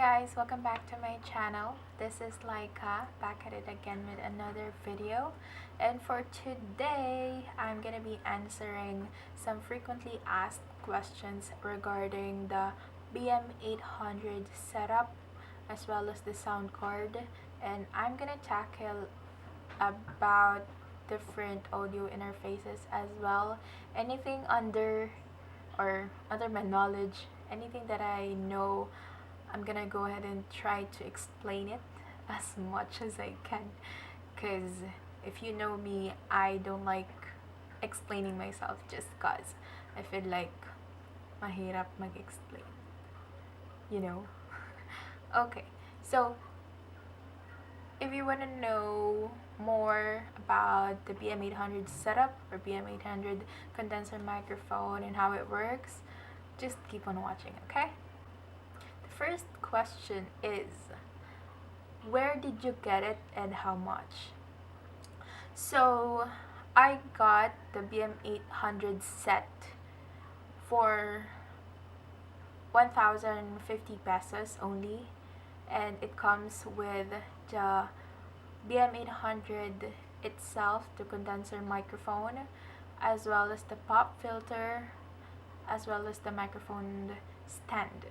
guys, welcome back to my channel. This is Laika, back at it again with another video. And for today, I'm gonna be answering some frequently asked questions regarding the BM-800 setup as well as the sound card. And I'm gonna tackle about different audio interfaces as well. Anything under my knowledge, anything that I know, I'm gonna go ahead and try to explain it as much as I can, because if you know me, I don't like explaining myself just cause I feel like mahirap mag-explain, you know. Okay, so if you want to know more about the BM-800 setup or BM-800 condenser microphone and how it works, just keep on watching, okay? First question is, where did you get it and how much? So I got the BM-800 set for 1,050 pesos only, and it comes with the BM-800 itself, the condenser microphone, as well as the pop filter, as well as the microphone stand.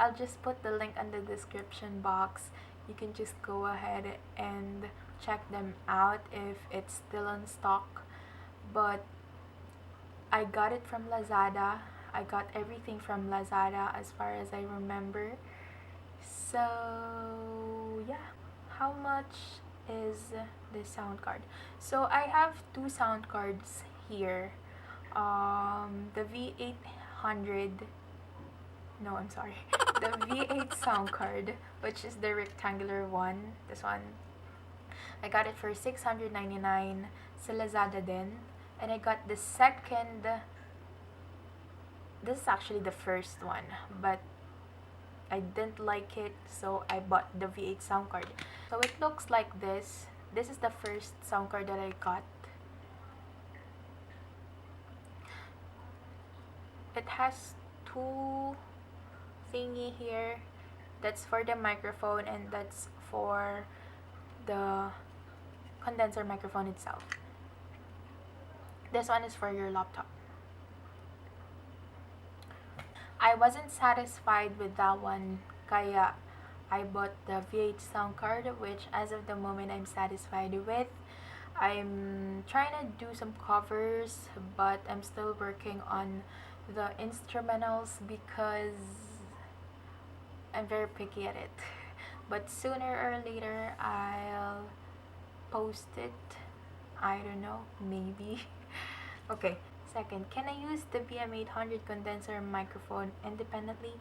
I'll just put the link in the description box. You can just go ahead and check them out if it's still in stock. But I got it from Lazada. I got everything from Lazada as far as I remember. So yeah, how much is the sound card? So I have two sound cards here. The V800, no, I'm sorry, the V8 sound card, which is the rectangular one. This one, I got it for 699 sa Lazada din. And I got the second, this is actually the first one, but I didn't like it, so I bought the V8 sound card. So it looks like this. This is the first sound card that I got. It has two thingy here. That's for the microphone and that's for the condenser microphone itself. This one is for your laptop. I wasn't satisfied with that one, kaya I bought the V8 sound card, which as of the moment I'm satisfied with. I'm trying to do some covers, but I'm still working on the instrumentals because I'm very picky at it. But sooner or later I'll post it. I don't know, maybe. Okay, second, can I use the BM-800 condenser microphone independently?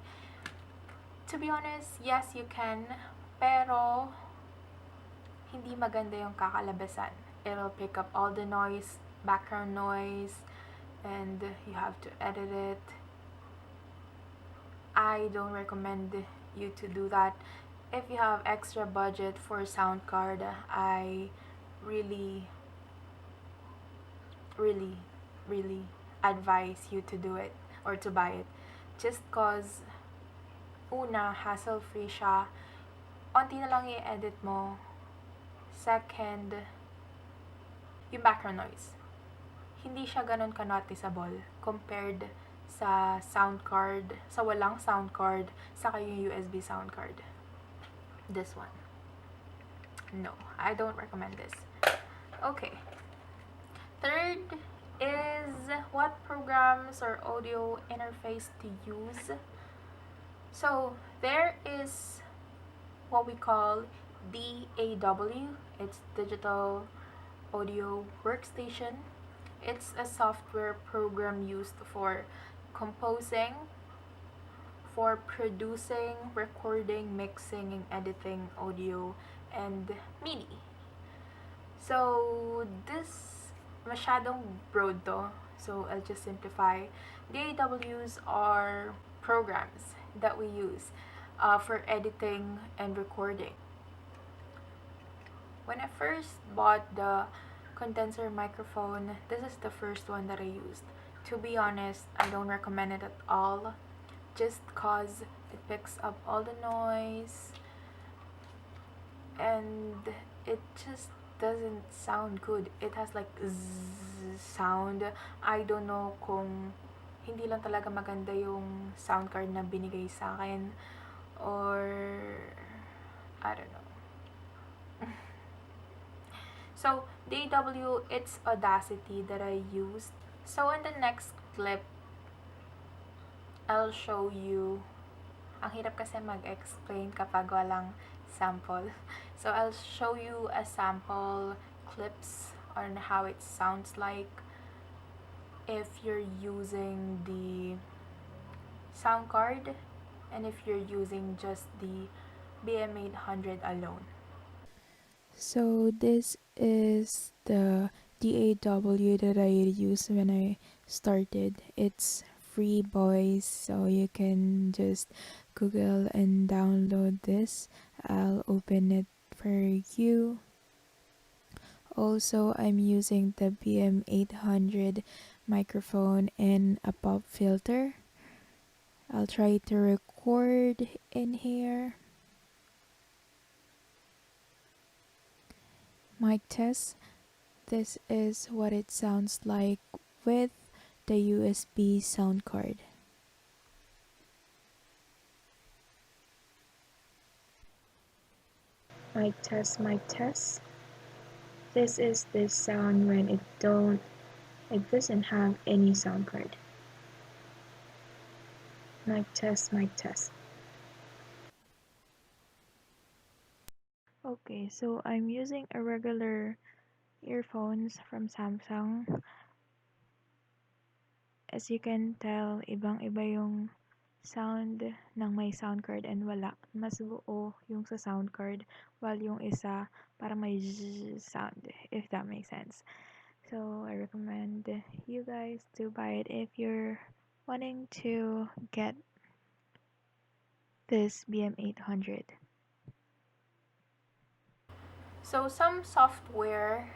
To be honest, yes you can, pero hindi maganda yung kakalabasan. It'll pick up all the noise, background noise, and you have to edit it. I don't recommend you to do that. If you have extra budget for sound card, I really advise you to do it or to buy it, just cause una, hassle free siya, onti na lang i-edit mo. Second, yung background noise, hindi siya ganun ka-noticeable compared sa sound card, sa walang sound card, saka yung USB sound card. This one, no, I don't recommend this. Okay, third is what programs or audio interface to use. So there is what we call DAW. It's Digital Audio Workstation. It's a software program used for composing, for producing, recording, mixing, and editing audio and MIDI. So this masyadong broad to, so I'll just simplify. DAWs are programs that we use for editing and recording. When I first bought the condenser microphone, this is the first one that I used. To be honest, I don't recommend it at all. just cause it picks up all the noise and it just doesn't sound good. It has like zzz sound. I don't know kung hindi lang talaga maganda yung sound card na binigay sa akin or I don't know. So, DW, it's Audacity that I used. So, in the next clip, I'll show you. Ang hirap kasi mag-explain kapag walang sample. So, I'll show you a sample clips on how it sounds like if you're using the sound card and if you're using just the BM-800 alone. So this is the DAW that I used when I started. It's free, boys, so you can just Google and download this. I'll open it for you. Also, I'm using the BM-800 microphone and a pop filter. I'll try to record in here. Mic test. This is what it sounds like with the USB sound card. Mic test, mic test. This is the sound when it doesn't have any sound card. Mic test, mic test. Okay, so I'm using a regular earphones from Samsung. As you can tell, ibang-iba yung sound ng may sound card and wala. Mas buo yung sa sound card while yung isa parang may zzz sound, if that makes sense. So I recommend you guys to buy it if you're wanting to get this BM-800. So some software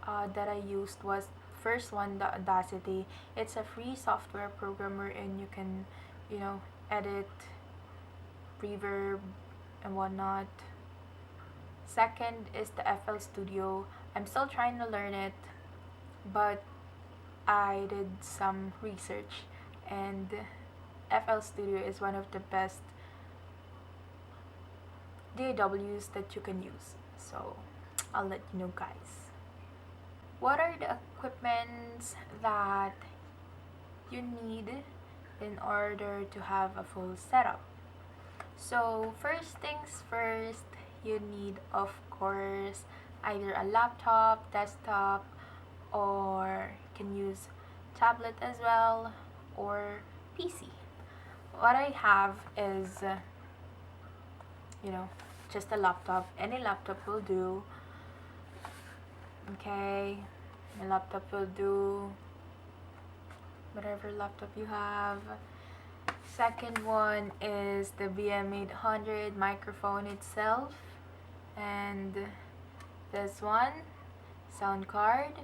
that I used was first one, the Audacity. It's a free software programmer and you can, edit, reverb, and whatnot. Second is the FL Studio. I'm still trying to learn it, but I did some research and FL Studio is one of the best DAWs that you can use. So I'll let you know, guys. What are the equipments that you need in order to have a full setup? So first things first, you need, of course, either a laptop, desktop, or you can use tablet as well, or PC. What I have is, just a laptop. Any laptop will do. Okay, my laptop will do. Whatever laptop you have. Second one is the BM-800 microphone itself, and this one, sound card,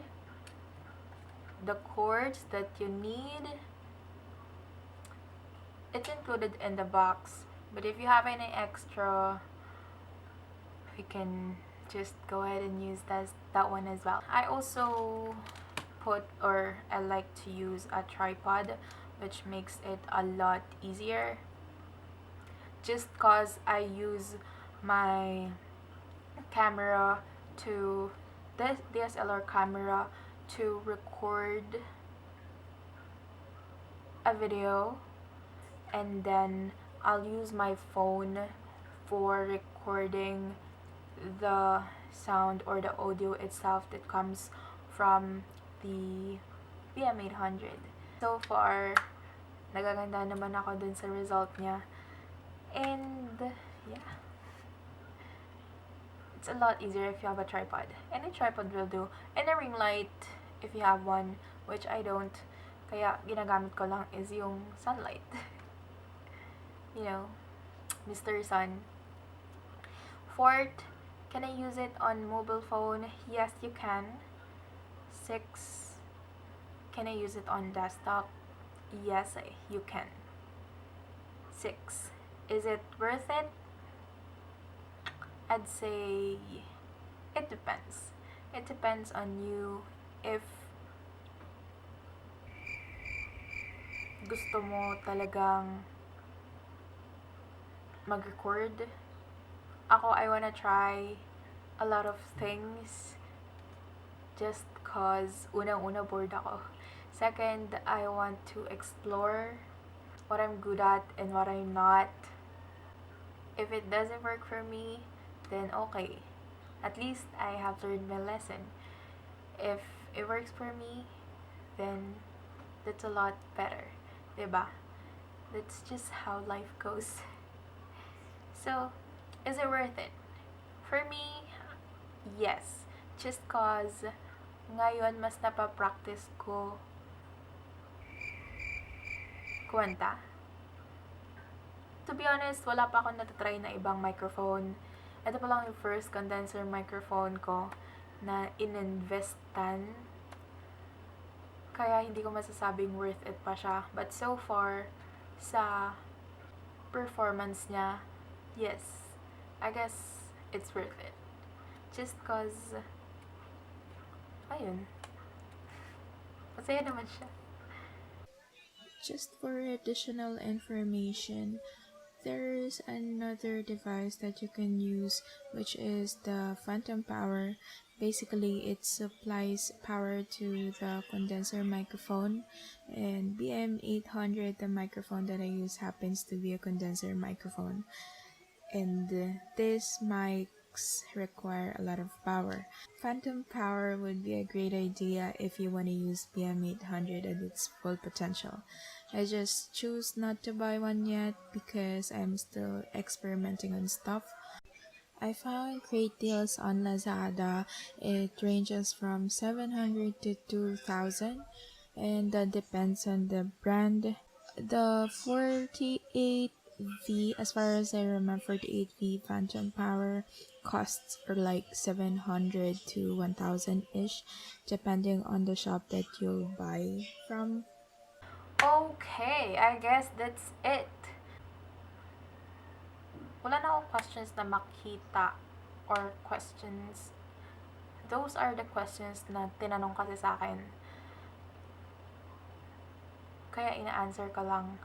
the cords that you need. It's included in the box, but if you have any extra, you can just go ahead and use that one as well. I also I like to use a tripod, which makes it a lot easier, just cause I use my camera to this DSLR camera to record a video, and then I'll use my phone for recording the sound or the audio itself that comes from the BM-800. So far, nagaganda naman ako dun sa result niya. And, yeah. It's a lot easier if you have a tripod. Any tripod will do. And a ring light, if you have one, which I don't. Kaya, ginagamit ko lang is yung sunlight. Mr. Sun. Fourth, can I use it on mobile phone? Yes, you can. 6, can I use it on desktop? Yes, you can. 6. Is it worth it? I'd say it depends. It depends on you if gusto mo talagang mag-record. Ako, I wanna try a lot of things just cause unang-una bored ako. Second, I want to explore what I'm good at and what I'm not. If it doesn't work for me, then okay. At least I have learned my lesson. If it works for me, then that's a lot better. Diba? That's just how life goes. So, is it worth it? For me, yes. Just cause ngayon mas napapractice ko kumanta. To be honest, wala pa akong natatry na ibang microphone. Ito pa lang yung first condenser microphone ko na ininvestan. Kaya hindi ko masasabing worth it pa siya. But so far, sa performance niya, yes, I guess it's worth it. Just cause, ayun, masaya naman siya. Just for additional information, there's another device that you can use, which is the phantom power. Basically, it supplies power to the condenser microphone, and BM-800, the microphone that I use, happens to be a condenser microphone, and these mics require a lot of power. Phantom power would be a great idea if you want to use BM-800 at its full potential. I just choose not to buy one yet because I'm still experimenting on stuff. I found great deals on Lazada. It ranges from 700 to 2,000, and that depends on the brand. The 48V, as far as I remember, 48V Phantom Power costs for like 700 to 1,000-ish, depending on the shop that you'll buy from. Okay, I guess that's it. Wala na akong questions na makita or questions. Those are the questions na tinanong kasi sa akin. Kaya ina-answer ko lang.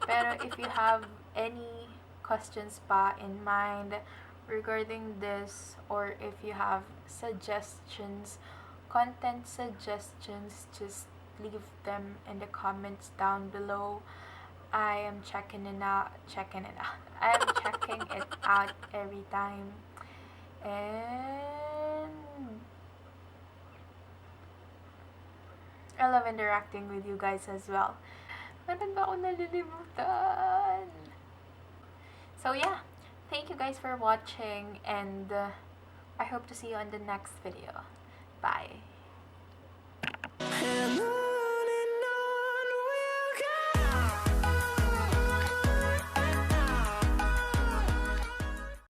Pero if you have any questions pa in mind regarding this, or if you have suggestions, content suggestions, just leave them in the comments down below. I am checking it out. I'm checking it out every time. And I love interacting with you guys as well. Meron ba ako nalilimutan? So yeah, thank you guys for watching, and I hope to see you on the next video. Bye.